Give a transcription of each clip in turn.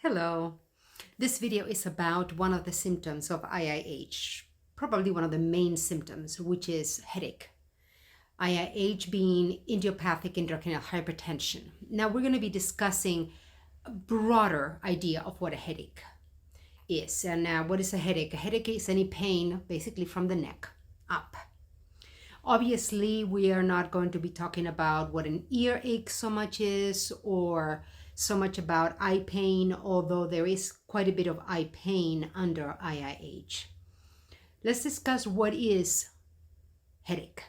Hello. This video is about one of the symptoms of IIH, probably one of the main symptoms, which is headache. IIH being idiopathic intracranial hypertension. Now we're going to be discussing a broader idea of what a headache is. And what is a headache? A headache is any pain basically from the neck up. Obviously, we are not going to be talking about what an earache so much is or so much about eye pain, although there is quite a bit of eye pain under IIH. Let's discuss what is headache.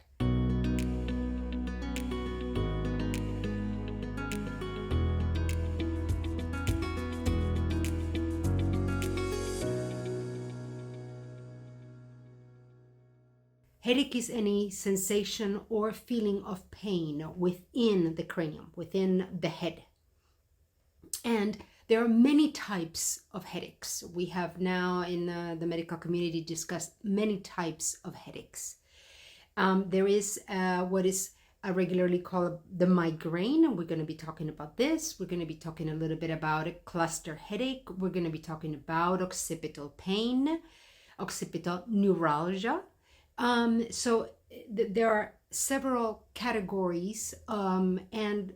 Headache is any sensation or feeling of pain within the cranium, within the head. And there are many types of headaches. We have now in the medical community discussed many types of headaches. There is what is regularly called the migraine, and we're going to be talking about this. We're going to be talking a little bit about a cluster headache. We're going to be talking about occipital pain, occipital neuralgia. There are several categories and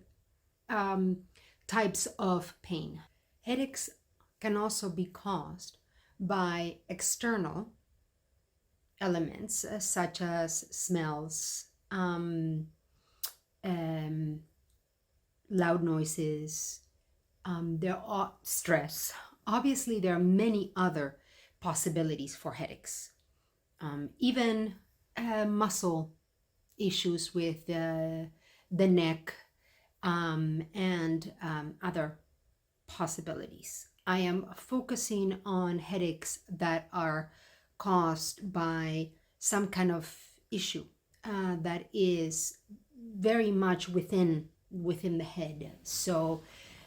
types of pain. Headaches can also be caused by external elements such as smells, loud noises, there are stress. Obviously, there are many other possibilities for headaches. Even muscle issues with the neck and other possibilities. I am focusing on headaches that are caused by some kind of issue that is very much within the head. So,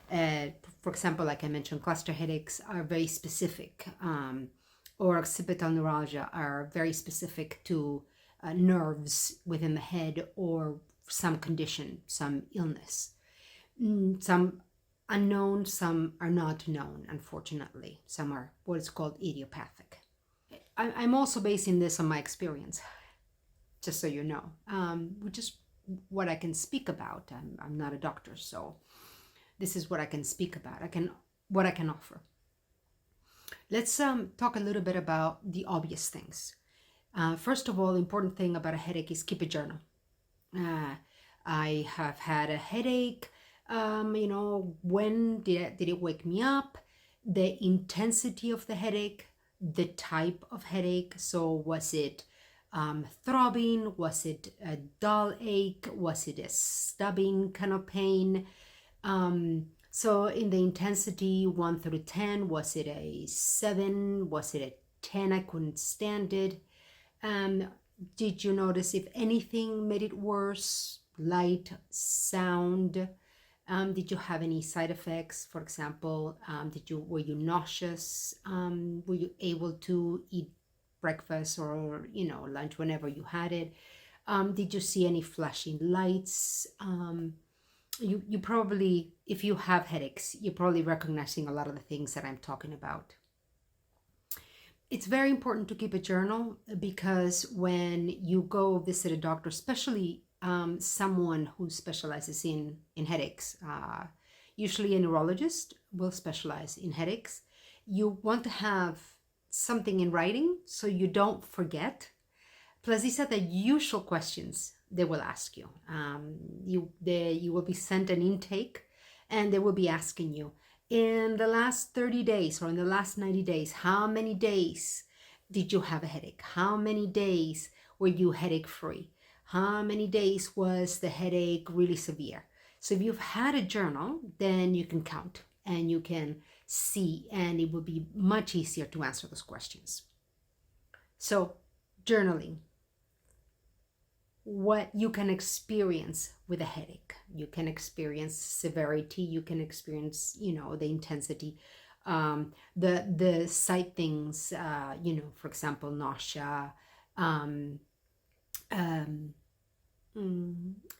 for example, like I mentioned, cluster headaches are very specific, or occipital neuralgia are very specific to nerves within the head or some condition, some illness. Some unknown, some are not known, unfortunately. Some are what is called idiopathic. I'm also basing this on my experience, just so you know, which is what I can speak about. I'm not a doctor, so this is what I can speak about. What I can offer. Let's talk a little bit about the obvious things. First of all, the important thing about a headache is keep a journal. I have had a headache. When did it wake me up? The intensity of the headache, the type of headache. So was it throbbing? Was it a dull ache? Was it a stabbing kind of pain? So in the intensity 1 through 10, was it a 7? Was it a 10? I couldn't stand it. Did you notice if anything made it worse? Light, sound? Did you have any side effects? For example, were you nauseous? Were you able to eat breakfast or lunch whenever you had it? Did you see any flashing lights? You probably, if you have headaches, you're probably recognizing a lot of the things that I'm talking about. It's very important to keep a journal because when you go visit a doctor, especially someone who specializes in headaches, usually a neurologist will specialize in headaches, you want to have something in writing so you don't forget. Plus, these are the usual questions they will ask you. You will be sent an intake and they will be asking you, in the last 30 days or in the last 90 days, how many days did you have a headache? How many days were you headache free? How many days was the headache really severe? So if you've had a journal, then you can count and you can see, and it will be much easier to answer those questions. So journaling. What you can experience with a headache. You can experience severity, you can experience, the intensity, the side things, for example, nausea,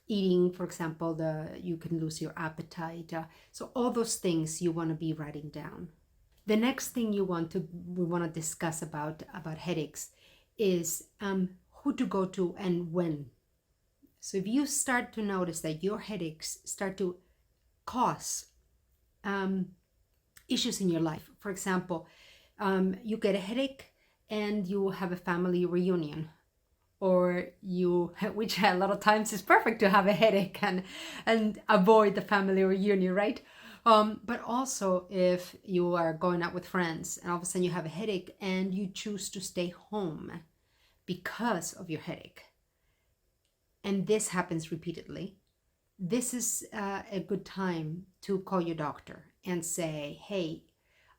eating, for example, you can lose your appetite. So all those things you want to be writing down. The next thing we want to discuss about headaches is who to go to and when. So if you start to notice that your headaches start to cause issues in your life, for example, you get a headache and you have a family reunion, or you, which a lot of times is perfect to have a headache and avoid the family reunion, right? But also if you are going out with friends and all of a sudden you have a headache and you choose to stay home because of your headache, and this happens repeatedly, this is a good time to call your doctor and say, hey,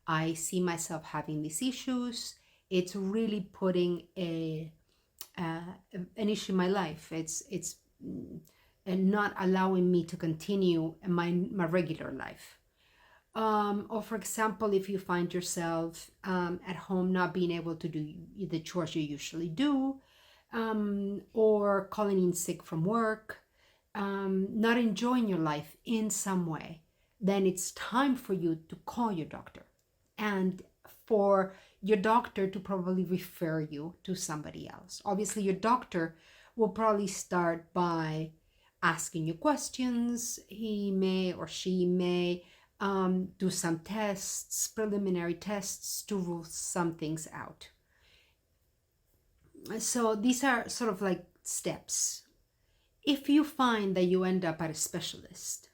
I see myself having these issues. It's really putting an issue in my life. It's not allowing me to continue my regular life. Or for example, if you find yourself at home not being able to do the chores you usually do, or calling in sick from work, not enjoying your life in some way, then it's time for you to call your doctor and for your doctor to probably refer you to somebody else. Obviously, your doctor will probably start by asking you questions. He may or she may do some tests, preliminary tests to rule some things out. So these are sort of like steps. If you find that you end up at a specialist,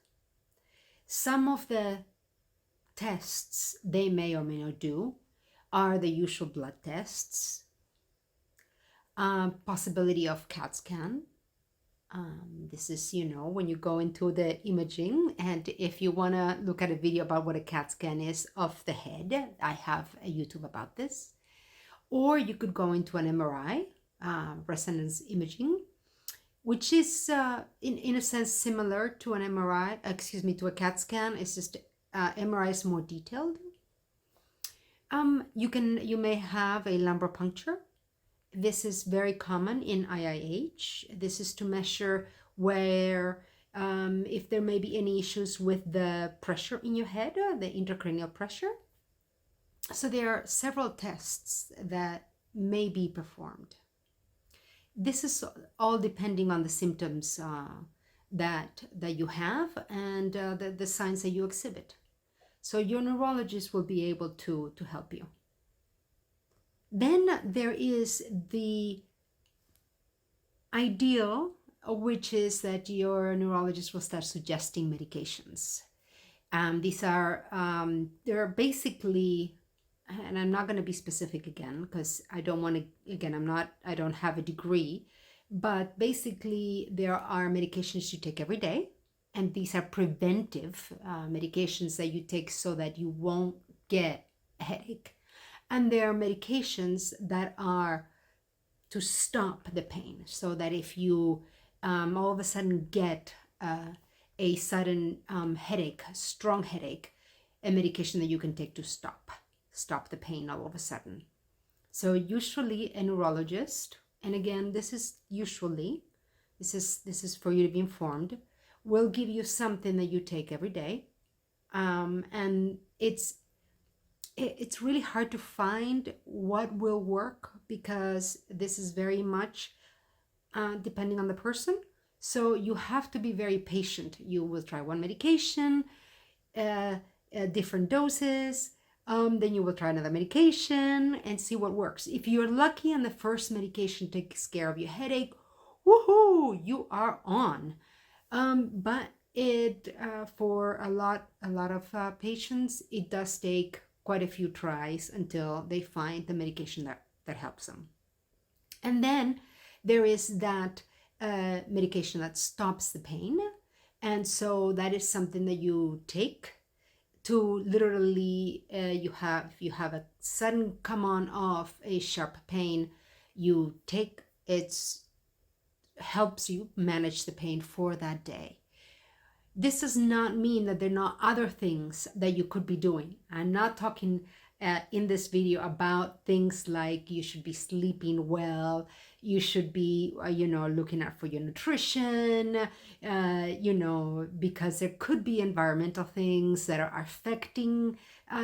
some of the tests they may or may not do are the usual blood tests, possibility of CAT scan. This is, when you go into the imaging, and if you want to look at a video about what a CAT scan is of the head, I have a YouTube about this. Or you could go into an MRI, resonance imaging, which is in a sense similar to an MRI, to a CAT scan. It's just MRI is more detailed. You may have a lumbar puncture. This is very common in IIH. This is to measure where, if there may be any issues with the pressure in your head, the intracranial pressure. So there are several tests that may be performed. This is all depending on the symptoms that you have and the signs that you exhibit. So your neurologist will be able to help you. Then there is the ideal, which is that your neurologist will start suggesting medications. They're basically, and I'm not going to be specific again because I don't want to, again, I don't have a degree, but basically there are medications you take every day, and these are preventive medications that you take so that you won't get a headache. And there are medications that are to stop the pain, so that if you all of a sudden get a sudden headache, strong headache, a medication that you can take to stop the pain all of a sudden. So usually a neurologist, and again, this is for you to be informed, will give you something that you take every day. And it's really hard to find what will work because this is very much depending on the person. So you have to be very patient. You will try one medication, different doses, then you will try another medication and see what works. If you're lucky and the first medication takes care of your headache, woohoo, you are on. But it for a lot of patients, it does take quite a few tries until they find the medication that helps them. And then there is that medication that stops the pain. And so that is something that you take to literally, you have a sudden come on of a sharp pain, you take it, helps you manage the pain for that day. This does not mean that there are not other things that you could be doing. I'm not talking in this video about things like you should be sleeping well, you should be, looking out for your nutrition, because there could be environmental things that are affecting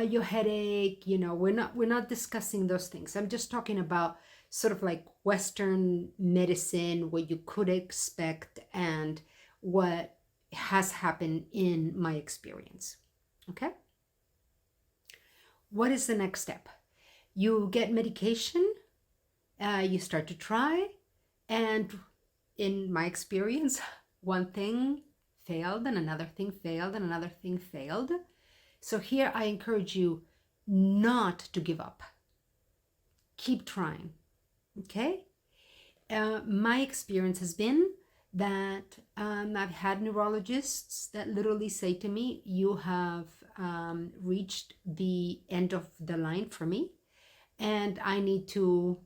your headache. We're not discussing those things. I'm just talking about sort of like Western medicine, what you could expect and what has happened in my experience. Okay? What is the next step? You get medication, you start to try, and in my experience, one thing failed and another thing failed and another thing failed. So here I encourage you not to give up. Keep trying. Okay? My experience has been that I've had neurologists that literally say to me, you have reached the end of the line for me, and I need to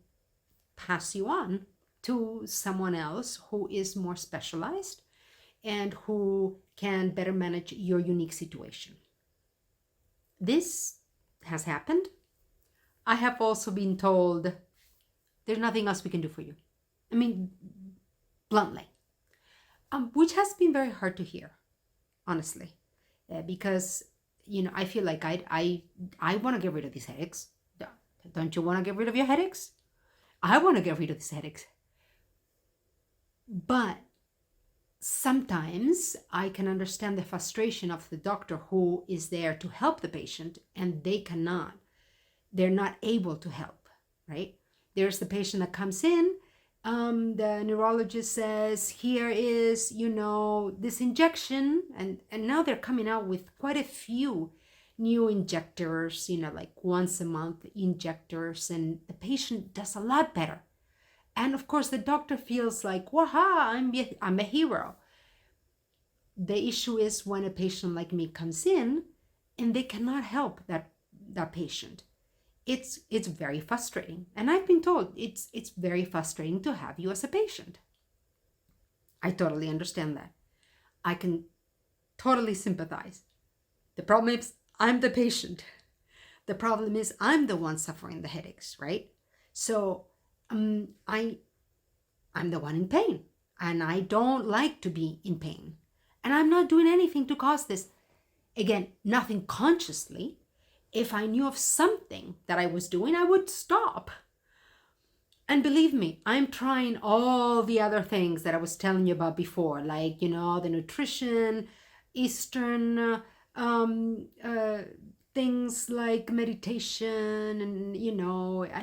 pass you on to someone else who is more specialized and who can better manage your unique situation. This has happened. I have also been told there's nothing else we can do for you. I mean, bluntly. Which has been very hard to hear, honestly, because I feel like I want to get rid of these headaches. Don't you want to get rid of your headaches? I want to get rid of these headaches. But sometimes I can understand the frustration of the doctor who is there to help the patient and they're not able to help, right? There's the patient that comes in, the neurologist says, here is, this injection, and now they're coming out with quite a few new injectors, like once a month injectors, and the patient does a lot better. And of course, the doctor feels like, waha, I'm a hero. The issue is when a patient like me comes in and they cannot help that patient. It's very frustrating. And I've been told it's very frustrating to have you as a patient. I totally understand that. I can totally sympathize. The problem is I'm the patient. The problem is I'm the one suffering the headaches, right? So I'm the one in pain, and I don't like to be in pain. And I'm not doing anything to cause this. Again, nothing consciously. If I knew of something that I was doing, I would stop. And believe me, I'm trying all the other things that I was telling you about before, like, the nutrition, Eastern things like meditation, and,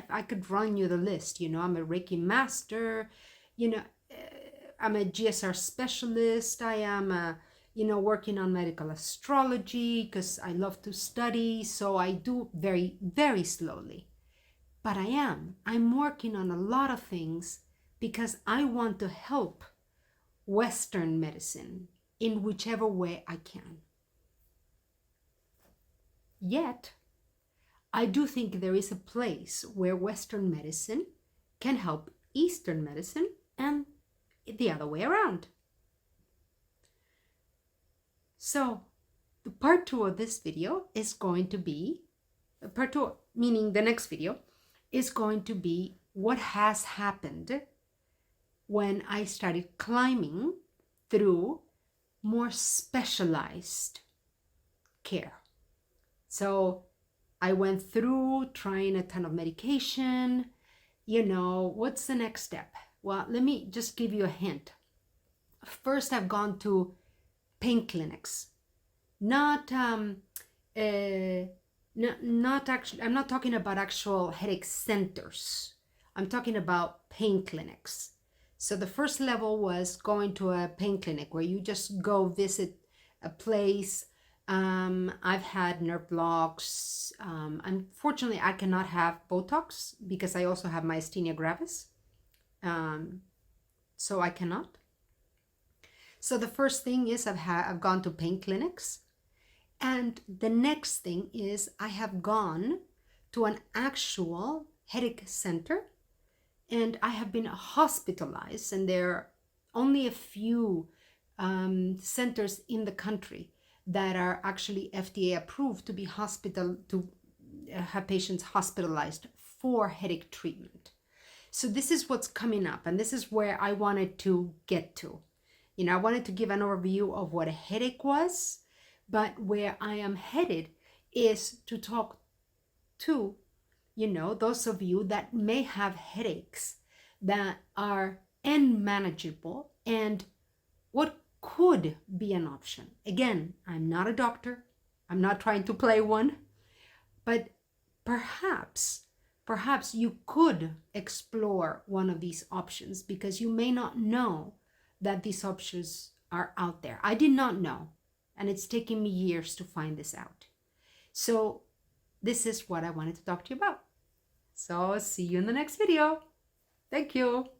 I could run you the list. I'm a Reiki master, I'm a GSR specialist. I am working on medical astrology because I love to study. So I do very, very slowly. But I'm working on a lot of things because I want to help Western medicine in whichever way I can. Yet, I do think there is a place where Western medicine can help Eastern medicine and the other way around. So, the part 2 of this video is going to be, part 2, meaning the next video, is going to be what has happened when I started climbing through more specialized care. So I went through trying a ton of medication. What's the next step? Well, let me just give you a hint. First, I've gone to pain clinics. Not actually, I'm not talking about actual headache centers. I'm talking about pain clinics. So the first level was going to a pain clinic where you just go visit a place. I've had nerve blocks. Unfortunately, I cannot have Botox because I also have myasthenia gravis. So I cannot. So the first thing is I've gone to pain clinics. And the next thing is I have gone to an actual headache center, and I have been hospitalized, and there are only a few centers in the country that are actually FDA approved to be to have patients hospitalized for headache treatment. So this is what's coming up, and this is where I wanted to get to. I wanted to give an overview of what a headache was, but where I am headed is to talk to, those of you that may have headaches that are unmanageable and what could be an option. Again, I'm not a doctor. I'm not trying to play one, but perhaps you could explore one of these options because you may not know that these options are out there. I did not know, and it's taken me years to find this out. So this is what I wanted to talk to you about. So see you in the next video. Thank you.